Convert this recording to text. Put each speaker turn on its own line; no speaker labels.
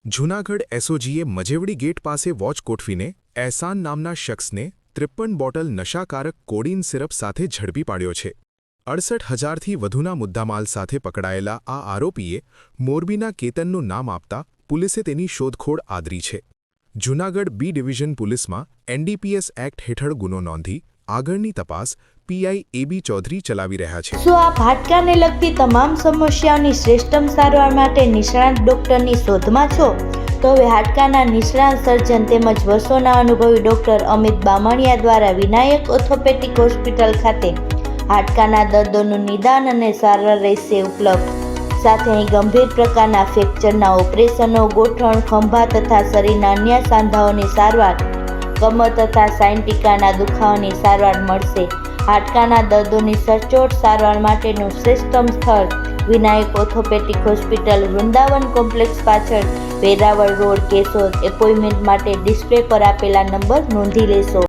Junagadh એસઓજીએ Majevadi gate પાસે watch ગોઠવીને એહસાન નામના શખ્સને 53 બોટલ નશાકારક કોડીન સિરપ સાથે ઝડપી પાડ્યો છે। 68,000થી વધુના મુદ્દામાલ સાથે પકડાયેલા આ આરોપીએ મોરબીના કેતનનું નામ આપતા પોલીસે તેની શોધખોળ આદરી છે। જૂનાગઢ બી ડિવિઝન પોલીસમાં એનડીપીએસ એક્ટ હેઠળ ગુનો નોંધી આગળની તપાસ પીઆઈ એબી ચૌધરી ચલાવી રહ્યા છે।
શું આપ હાડકાને લગતી તમામ સમસ્યાઓની શ્રેષ્ઠતમ સારવાર માટે નિષ્ણાત ડોક્ટરની શોધમાં છો? તો હવે હાડકાના નિષ્ણાત સર્જન તેમજ વર્ષોના અનુભવી ડોક્ટર અમિત બામણિયા દ્વારા વિનાયક ઓર્થોપેડિક હોસ્પિટલ ખાતે હાડકાના દર્દોનું નિદાન અને સારવાર રહેશે ઉપલબ્ધ। સાથે અહીં ગંભીર પ્રકારના ફ્રેક્ચરના ઓપરેશનો, ગોઠણ, ખંભા તથા શરીરના અન્ય સાંધાઓની સારવાર, કમર તથા સાયન્ટિકાના દુખાવાની સારવાર મળશે। હાડકાના દર્દોની સચોટ સારવાર માટેનું શ્રેષ્ઠતમ સ્થળ Vinayak orthopaedic hospital, Vrindavan complex પાછળ, વેરાવળ રોડ, કેશોદ। એપોઇન્ટમેન્ટ માટે ડિસ્પ્લે પર આપેલા નંબર નોંધી લેશો।